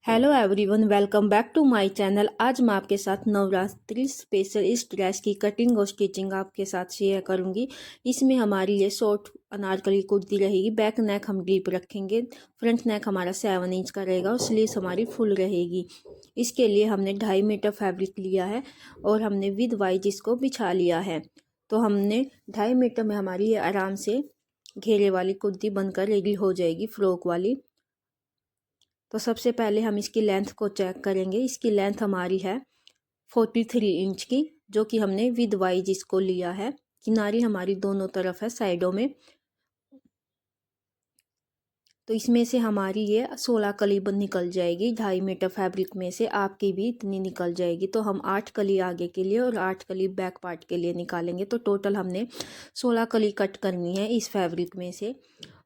Hello everyone, welcome back to my channel. आज मैं आपके साथ नवरात्रि स्पेशल इस ड्रेस की कटिंग और स्टिचिंग आपके साथ शेयर करूंगी। इसमें हमारी ये शॉर्ट अनारकली कुर्ती रहेगी। बैक नेक हम डीप रखेंगे, फ्रंट नेक हमारा 7 इंच का रहेगा और स्लीव्स हमारी फुल रहेगी। इसके लिए हमने 2.5 मीटर फैब्रिक लिया है और हमने विद वाइज इसको बिछा लिया है। तो हमने 2.5 मीटर में हमारी ये आराम से घेरे वाली कुर्ती बनकर रेडी हो जाएगी, फ्रॉक वाली। तो सबसे पहले हम इसकी लेंथ को चेक करेंगे। इसकी लेंथ हमारी है 43 इंच की, जो कि हमने विद वाइज इसको लिया है। किनारी हमारी दोनों तरफ है, साइडों में। तो इसमें से हमारी ये 16 कली निकल जाएगी। 2.5 मीटर फैब्रिक में से आपकी भी इतनी निकल जाएगी। तो हम 8 कली आगे के लिए और 8 कली बैक पार्ट के लिए निकालेंगे। तो टोटल हमने 16 कली कट करनी है इस फैब्रिक में से।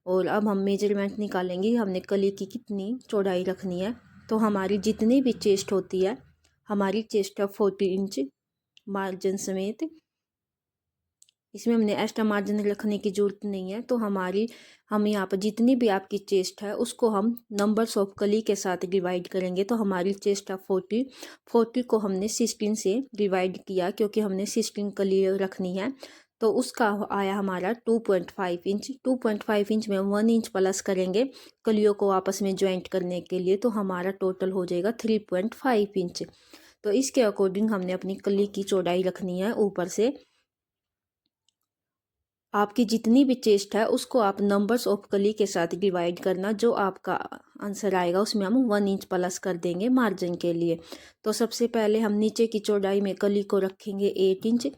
और अब हम मेजरमेंट निकालेंगे, हमने कली की कितनी चौड़ाई रखनी है। तो हमारी जितनी भी चेस्ट होती है, हमारी चेस्ट है 40 इंच मार्जिन समेत। इसमें हमने एक्स्ट्रा मार्जिन रखने की ज़रूरत नहीं है। तो हम यहाँ पर जितनी भी आपकी चेस्ट है उसको हम नंबर्स ऑफ कली के साथ डिवाइड करेंगे। तो हमारी चेस्ट है 40 को हमने 16 से डिवाइड किया, क्योंकि हमने 16 कली रखनी है। तो उसका आया हमारा 2.5 इंच। 2.5 इंच में 1 इंच प्लस करेंगे कलियों को आपस में ज्वाइंट करने के लिए। तो हमारा टोटल हो जाएगा 3.5 इंच। तो इसके अकॉर्डिंग हमने अपनी कली की चौड़ाई रखनी है ऊपर से। आपकी जितनी भी चेस्ट है उसको आप नंबर्स ऑफ कली के साथ डिवाइड करना। जो आपका आंसर आएगा उसमें हम 1 इंच प्लस कर देंगे मार्जिन के लिए। तो सबसे पहले हम नीचे की चौड़ाई में कली को रखेंगे 8 इंच।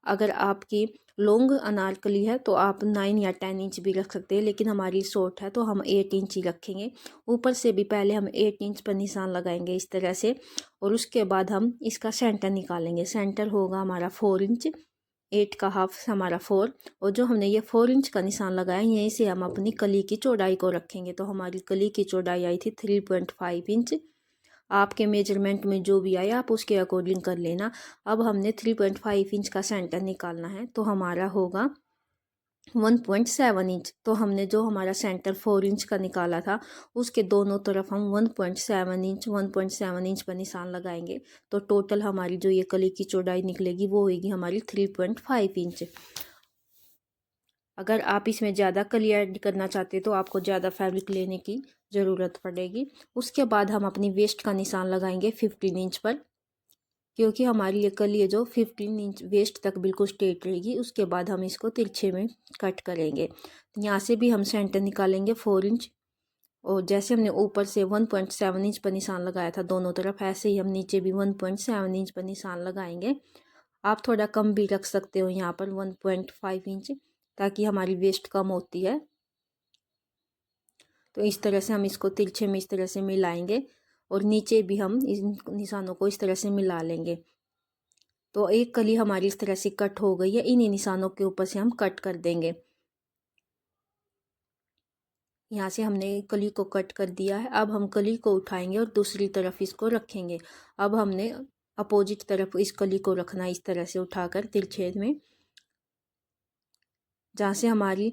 अगर आपकी लॉन्ग अनारकली है तो आप 9 या 10 इंच भी रख सकते हैं, लेकिन हमारी शॉर्ट है तो हम 8 इंच ही रखेंगे। ऊपर से भी पहले हम 8 इंच पर निशान लगाएंगे इस तरह से। और उसके बाद हम इसका सेंटर निकालेंगे। सेंटर होगा हमारा 4 इंच। 8 का हाफ हमारा 4। और जो हमने ये 4 इंच का निशान लगाया, यहीं से हम अपनी कली की चौड़ाई को रखेंगे। तो हमारी कली की चौड़ाई आई थी 3.5 इंच। आपके मेजरमेंट में जो भी आया आप उसके अकॉर्डिंग कर लेना। अब हमने 3.5 इंच का सेंटर निकालना है। तो हमारा होगा 1.7 इंच। तो हमने जो हमारा सेंटर 4 इंच का निकाला था उसके दोनों तरफ हम 1.7 इंच पर निशान लगाएंगे। तो टोटल हमारी जो ये कली की चौड़ाई निकलेगी वो होगी हमारी 3.5 इंच। अगर आप इसमें ज़्यादा कली ऐड करना चाहते हैं तो आपको ज़्यादा फैब्रिक लेने की ज़रूरत पड़ेगी। उसके बाद हम अपनी वेस्ट का निशान लगाएंगे 15 इंच पर, क्योंकि हमारी ये कली है जो 15 इंच वेस्ट तक बिल्कुल स्ट्रेट रहेगी। उसके बाद हम इसको तिरछे में कट करेंगे। यहाँ से भी हम सेंटर निकालेंगे 4 इंच। और जैसे हमने ऊपर से 1.7 इंच पर निशान लगाया था दोनों तरफ, ऐसे ही हम नीचे भी 1.7 इंच पर निशान लगाएंगे। आप थोड़ा कम भी रख सकते हो यहाँ पर 1.5 इंच, ताकि हमारी वेस्ट कम होती है। तो इस तरह से हम इसको तिरछे में इस तरह से मिलाएंगे और नीचे भी हम इन निशानों को इस तरह से मिला लेंगे। तो एक कली हमारी इस तरह से कट हो गई है। इन्हीं निशानों के ऊपर से हम कट कर देंगे। यहाँ से हमने कली को कट कर दिया है। अब हम कली को उठाएंगे और दूसरी तरफ इसको रखेंगे। अब हमने अपोजिट तरफ इस कली को रखना है, इस तरह से उठाकर तिरछे में। जहाँ से हमारी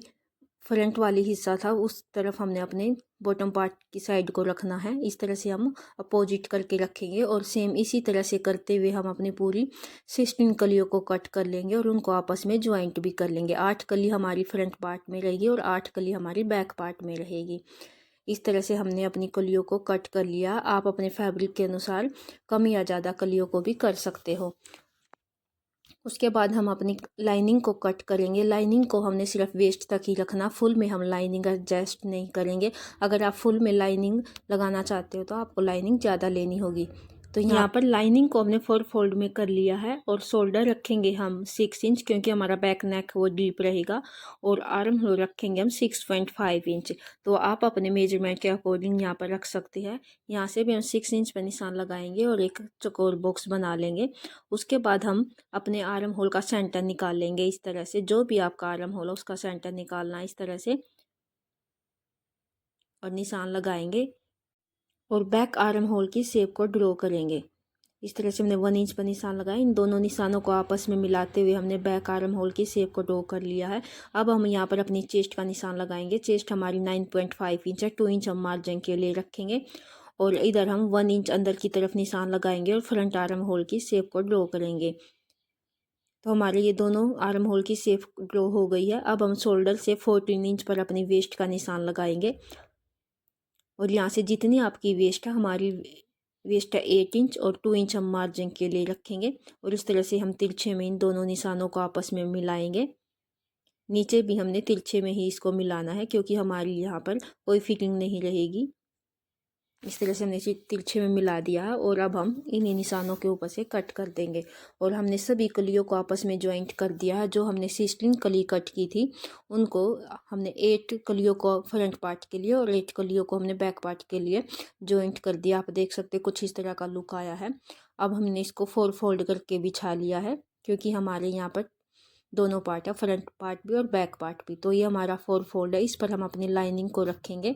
फ्रंट वाली हिस्सा था उस तरफ हमने अपने बॉटम पार्ट की साइड को रखना है। इस तरह से हम अपोजिट करके रखेंगे और सेम इसी तरह से करते हुए हम अपनी पूरी 16 कलियों को कट कर लेंगे और उनको आपस में ज्वाइंट भी कर लेंगे। 8 कली हमारी फ्रंट पार्ट में रहेगी और 8 कली हमारी बैक पार्ट में रहेगी। इस तरह से हमने अपनी कलियों को कट कर लिया। आप अपने फैब्रिक के अनुसार कम या ज़्यादा कलियों को भी कर सकते हो। उसके बाद हम अपनी लाइनिंग को कट करेंगे। लाइनिंग को हमने सिर्फ वेस्ट तक ही रखना, फुल में हम लाइनिंग एडजस्ट नहीं करेंगे। अगर आप फुल में लाइनिंग लगाना चाहते हो तो आपको लाइनिंग ज़्यादा लेनी होगी। तो यहाँ पर लाइनिंग को हमने 4 फोल्ड में कर लिया है। और शोल्डर रखेंगे हम 6 इंच, क्योंकि हमारा बैक नेक वो डीप रहेगा। और आर्म होल रखेंगे हम 6.5 इंच। तो आप अपने मेजरमेंट के अकॉर्डिंग यहाँ पर रख सकते हैं। यहाँ से भी हम 6 इंच पर निशान लगाएंगे और एक चौकोर बॉक्स बना लेंगे। उसके बाद हम अपने आर्म होल का सेंटर निकाल लेंगे इस तरह से। जो भी आपका आर्म होल है उसका सेंटर निकालना इस तरह से और निशान लगाएंगे और बैक आर्म होल की शेप को ड्रॉ करेंगे। इस तरह से हमने 1 इंच पर निशान लगाया। इन दोनों निशानों को आपस में मिलाते हुए हमने बैक आर्म होल की शेप को ड्रॉ कर लिया है। अब हम यहाँ पर अपनी चेस्ट का निशान लगाएंगे। चेस्ट हमारी 9.5 इंच है। 2 इंच हम मार्जिन के लिए रखेंगे और इधर हम 1 इंच अंदर की तरफ निशान लगाएंगे और फ्रंट आर्म होल की शेप को ड्रॉ करेंगे। तो हमारे ये दोनों आर्म होल की शेप ड्रॉ हो गई है। अब हम शोल्डर से 14 इंच पर अपनी वेस्ट का निशान लगाएंगे और यहाँ से जितनी आपकी वेस्ट है, हमारी वेस्ट है 8 इंच और 2 इंच हम मार्जिन के लिए रखेंगे और इस तरह से हम तिरछे में इन दोनों निशानों को आपस में मिलाएंगे। नीचे भी हमने तिरछे में ही इसको मिलाना है क्योंकि हमारी यहाँ पर कोई फिटिंग नहीं रहेगी। इस तरह से हमने इसे तिरछे में मिला दिया है और अब हम इन्हीं निशानों के ऊपर से कट कर देंगे। और हमने सभी कलियों को आपस में ज्वाइंट कर दिया है। जो हमने 16 कली कट की थी उनको हमने 8 कलियों को फ्रंट पार्ट के लिए और 8 कलियों को हमने बैक पार्ट के लिए ज्वाइंट कर दिया। आप देख सकते कुछ इस तरह का लुक आया है। अब हमने इसको 4 फोल्ड करके बिछा लिया है क्योंकि हमारे यहाँ पर दोनों पार्ट है, फ्रंट पार्ट भी और बैक पार्ट भी। तो ये हमारा 4 फोल्ड है। इस पर हम अपनी लाइनिंग को रखेंगे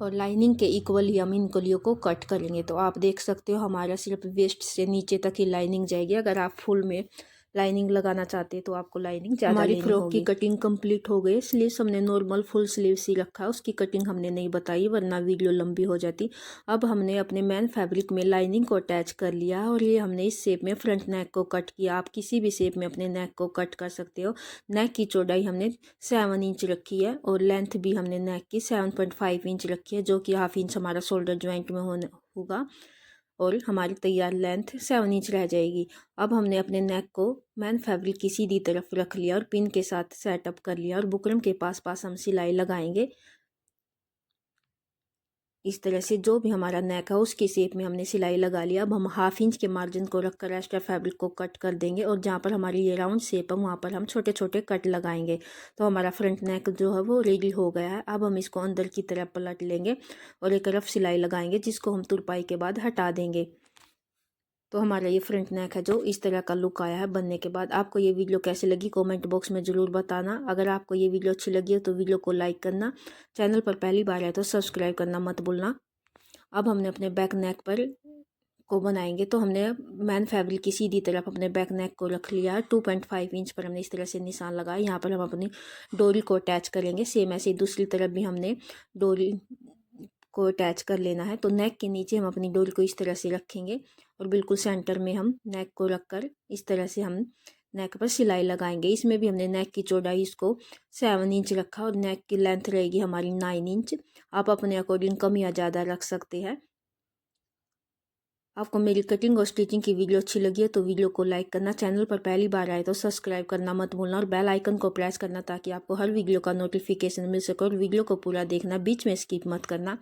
और लाइनिंग के इक्वल ही हम इन कलियों को कट करेंगे। तो आप देख सकते हो हमारा सिर्फ वेस्ट से नीचे तक ही लाइनिंग जाएगी। अगर आप फुल में लाइनिंग लगाना चाहते हैं तो आपको लाइनिंग ज़्यादा लेनी होगी। हमारी फ्रॉक की कटिंग कंप्लीट हो गई। स्लीव्स हमने नॉर्मल फुल स्लीव्स ही रखा है, उसकी कटिंग हमने नहीं बताई वरना वीडियो लंबी हो जाती। अब हमने अपने मेन फैब्रिक में लाइनिंग को अटैच कर लिया और ये हमने इस शेप में फ्रंट नेक को कट किया। आप किसी भी शेप में अपने नेक को कट कर सकते हो। नेक की चौड़ाई हमने 7 इंच रखी है और लेंथ भी हमने नेक की 7.5 इंच रखी है, जो कि हाफ इंच हमारा शोल्डर ज्वाइंट में होगा और हमारी तैयार लेंथ 7 इंच रह जाएगी। अब हमने अपने नेक को मैन फैब्रिक की सीधी तरफ रख लिया और पिन के साथ सेटअप कर लिया और बुकरम के पास हम सिलाई लगाएंगे। इस तरह से जो भी हमारा नेक है उसकी शेप में हमने सिलाई लगा लिया। अब हम हाफ इंच के मार्जिन को रखकर एक्स्ट्रा फैब्रिक को कट कर देंगे और जहाँ पर हमारी ये राउंड शेप है वहाँ पर हम छोटे छोटे कट लगाएंगे। तो हमारा फ्रंट नेक जो है वो रेडी हो गया है। अब हम इसको अंदर की तरफ पलट लेंगे और एक तरफ सिलाई लगाएंगे जिसको हम तुरपाई के बाद हटा देंगे। तो हमारा ये फ्रंट नेक है जो इस तरह का लुक आया है बनने के बाद। आपको ये वीडियो कैसे लगी कमेंट बॉक्स में ज़रूर बताना। अगर आपको ये वीडियो अच्छी लगी हो तो वीडियो को लाइक करना, चैनल पर पहली बार आए तो सब्सक्राइब करना मत भूलना। अब हमने अपने बैक नेक पर को बनाएंगे। तो हमने मैन फैब्रिक की सीधी तरफ अपने बैक नेक को रख लिया है। 2.5 इंच पर हमने इस तरह से निशान लगाया। यहाँ पर हम अपनी डोरी को अटैच करेंगे। सेम ऐसे ही दूसरी तरफ भी हमने डोरी को अटैच कर लेना है। तो नेक के नीचे हम अपनी डोरी को इस तरह से रखेंगे और बिल्कुल सेंटर में हम नेक को रखकर इस तरह से हम नेक पर सिलाई लगाएंगे। इसमें भी हमने नेक की चौड़ाई इसको 7 इंच रखा और नेक की लेंथ रहेगी हमारी 9 इंच। आप अपने अकॉर्डिंग कम या ज़्यादा रख सकते हैं। आपको मेरी कटिंग और स्टिचिंग की वीडियो अच्छी लगी है तो वीडियो को लाइक करना, चैनल पर पहली बार आए तो सब्सक्राइब करना मत भूलना और बेल आइकन को प्रेस करना ताकि आपको हर वीडियो का नोटिफिकेशन मिल सके। और वीडियो को पूरा देखना, बीच में स्किप मत करना।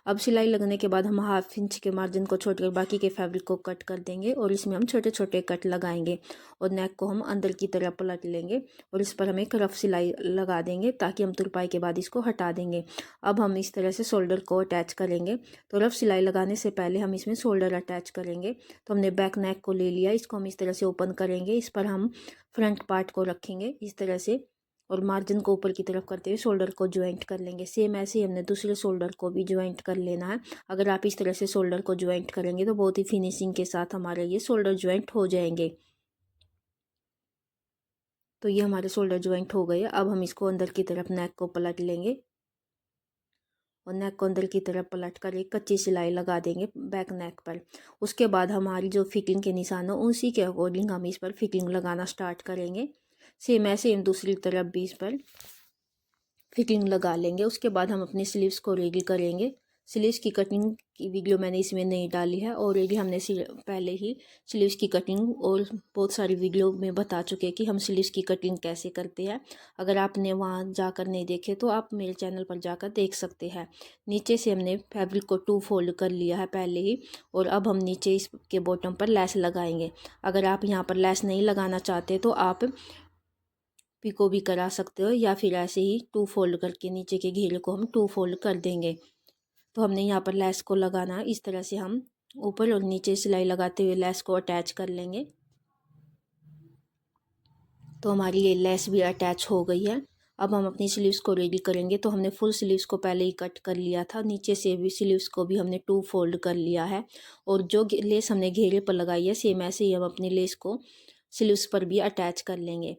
अब सिलाई लगने के बाद हम हाफ इंच के मार्जिन को छोड़कर बाकी के फैब्रिक को कट कर देंगे और इसमें हम छोटे छोटे कट लगाएंगे और नेक को हम अंदर की तरफ पलट लेंगे और इस पर हम एक रफ सिलाई लगा देंगे ताकि हम तुरपाई के बाद इसको हटा देंगे। अब हम इस तरह से शोल्डर को अटैच करेंगे। तो रफ सिलाई लगाने से पहले हम इसमें शोल्डर अटैच करेंगे। तो हमने बैक नेक को ले लिया, इसको हम इस तरह से ओपन करेंगे। इस पर हम फ्रंट पार्ट को रखेंगे इस तरह से और मार्जिन को ऊपर की तरफ करते हुए शोल्डर को ज्वाइंट कर लेंगे। सेम ऐसे ही हमने दूसरे शोल्डर को भी ज्वाइंट कर लेना है। अगर आप इस तरह से शोल्डर को ज्वाइंट करेंगे तो बहुत ही फिनिशिंग के साथ हमारे ये शोल्डर ज्वाइंट हो जाएंगे। तो ये हमारे शोल्डर ज्वाइंट हो गए। अब हम इसको अंदर की तरफ नेक को पलट लेंगे और नेक को अंदर की तरफ पलट कर एक कच्ची सिलाई लगा देंगे बैक नेक पर। उसके बाद हमारी जो फिटिंग के निशान हो उसी के अकॉर्डिंग हम इस पर फिटिंग लगाना स्टार्ट करेंगे। सेम ऐसे हम दूसरी तरफ भी इस पर फिटिंग लगा लेंगे। उसके बाद हम अपनी स्लीव्स को रेडी करेंगे। स्लीव्स की कटिंग की वीडियो मैंने इसमें नहीं डाली है, ऑलरेडी हमने पहले ही स्लीव्स की कटिंग और बहुत सारी वीडियो में बता चुके हैं कि हम स्लीव्स की कटिंग कैसे करते हैं। अगर आपने वहाँ जाकर नहीं देखे तो आप मेरे चैनल पर जाकर देख सकते हैं। नीचे से हमने फैब्रिक को 2 फोल्ड कर लिया है पहले ही और अब हम नीचे इसके बॉटम पर लेस लगाएंगे। अगर आप यहाँ पर लेस नहीं लगाना चाहते तो आप पिको भी करा सकते हो या फिर ऐसे ही 2 फोल्ड करके नीचे के घेरे को हम 2 फोल्ड कर देंगे। तो हमने यहाँ पर लेस को लगाना है। इस तरह से हम ऊपर और नीचे सिलाई लगाते हुए लेस को अटैच कर लेंगे। तो हमारी ये लेस भी अटैच हो गई है। अब हम अपनी स्लीव्स को रेडी करेंगे। तो हमने फुल स्लीव्स को पहले ही कट कर लिया था, नीचे से भी स्लीव्स को भी हमने 2 फोल्ड कर लिया है और जो लेस हमने घेरे पर लगाई है सेम ऐसे ही हम अपनी लेस को स्लीव्स पर भी अटैच कर लेंगे।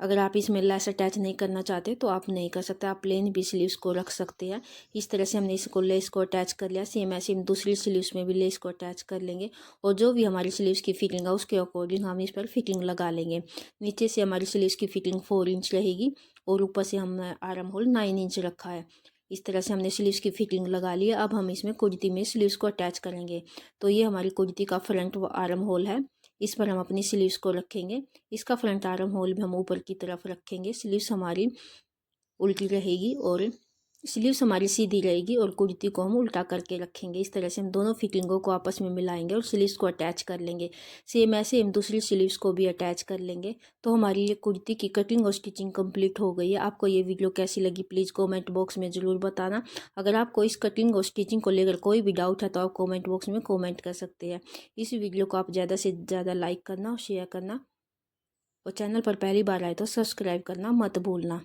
अगर आप इसमें लेस अटैच नहीं करना चाहते तो आप नहीं कर सकते, आप प्लेन भी स्लीव्स को रख सकते हैं। इस तरह से हमने इसको लेस को अटैच कर लिया। सेम ऐसे हम दूसरी स्लीव्स में भी लेस को अटैच कर लेंगे और जो भी हमारी स्लीव्स की फिटिंग है उसके अकॉर्डिंग हम इस पर फिटिंग लगा लेंगे। नीचे से हमारी स्लीव्स की फिटिंग 4 इंच रहेगी और ऊपर से हमने आर्म होल 9 इंच रखा है। इस तरह से हमने स्लीव्स की फिटिंग लगा ली है। अब हम इसमें कुर्ती में स्लीव्स को अटैच करेंगे। तो ये हमारी कुर्ती का फ्रंट आर्म होल है, इस पर हम अपनी स्लीव्स को रखेंगे। इसका फ्रंट आर्म होल भी हम ऊपर की तरफ रखेंगे। स्लीव्स हमारी उल्टी रहेगी और स्लीव्स हमारी सीधी रहेगी और कुर्ती को हम उल्टा करके रखेंगे। इस तरह से हम दोनों फिटिंगों को आपस में मिलाएंगे और स्लीव्स को अटैच कर लेंगे। सेम ऐसे हम दूसरी स्लीव्स को भी अटैच कर लेंगे। तो हमारी ये कुर्ती की कटिंग और स्टिचिंग कंप्लीट हो गई है। आपको ये वीडियो कैसी लगी प्लीज़ कमेंट बॉक्स में ज़रूर बताना। अगर आपको इस कटिंग और स्टिचिंग को लेकर कोई भी डाउट है तो आप कॉमेंट बॉक्स में कॉमेंट कर सकते हैं। इस वीडियो को आप ज़्यादा से ज़्यादा लाइक करना और शेयर करना और चैनल पर पहली बार आए तो सब्सक्राइब करना मत भूलना।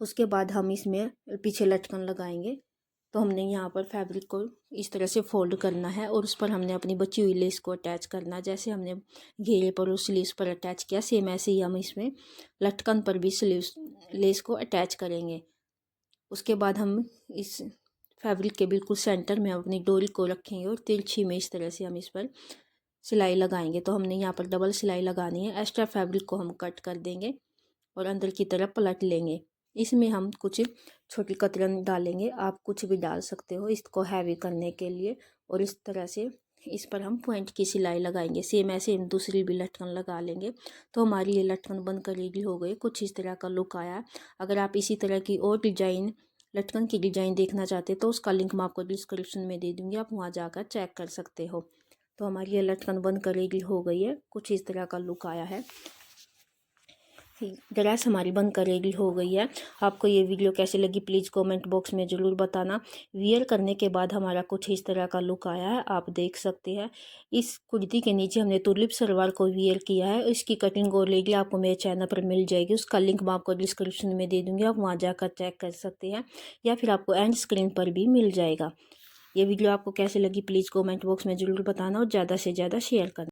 उसके बाद हम इसमें पीछे लटकन लगाएंगे। तो हमने यहाँ पर फैब्रिक को इस तरह से फोल्ड करना है और उस पर हमने अपनी बची हुई लेस को अटैच करना है। जैसे हमने घेरे पर उस लेस पर अटैच किया सेम ऐसे ही हम इसमें लटकन पर भी स्लीव्स लेस को अटैच करेंगे। उसके बाद हम इस फैब्रिक के बिल्कुल सेंटर में अपनी डोरी को रखेंगे और तिरछी में इस तरह से हम इस पर सिलाई लगाएंगे। तो हमने यहाँ पर डबल सिलाई लगानी है। एक्स्ट्रा फैब्रिक को हम कट कर देंगे और अंदर की तरफ पलट लेंगे। इसमें हम कुछ छोटी कतरन डालेंगे, आप कुछ भी डाल सकते हो इसको हैवी करने के लिए। और इस तरह से इस पर हम पॉइंट की सिलाई लगाएंगे। सेम ऐसे हम दूसरी भी लटकन लगा लेंगे। तो हमारी ये लटकन बनकर रेडी हो गई। कुछ इस तरह का लुक आया। अगर आप इसी तरह की और डिजाइन लटकन की डिजाइन देखना चाहते तो उसका लिंक मैं आपको डिस्क्रिप्शन में दे दूँगी, आप वहाँ जाकर चेक कर सकते हो। तो हमारी ये लटकन बनकर रेडी हो गई है। कुछ इस तरह का लुक आया है। ड्रेस हमारी बनकर रेडी हो गई है। आपको ये वीडियो कैसी लगी प्लीज़ कमेंट बॉक्स में ज़रूर बताना। वियर करने के बाद हमारा कुछ इस तरह का लुक आया है, आप देख सकते हैं। इस कुर्ती के नीचे हमने तुलिप सलवार को वियर किया है। इसकी कटिंग ऑलरेडी आपको मेरे चैनल पर मिल जाएगी, उसका लिंक मैं आपको डिस्क्रिप्शन में दे दूँगी, आप वहाँ जाकर चेक कर सकते हैं या फिर आपको एंड स्क्रीन पर भी मिल जाएगा। ये वीडियो आपको कैसे लगी प्लीज़ कमेंट बॉक्स में ज़रूर बताना और ज़्यादा से ज़्यादा शेयर करना।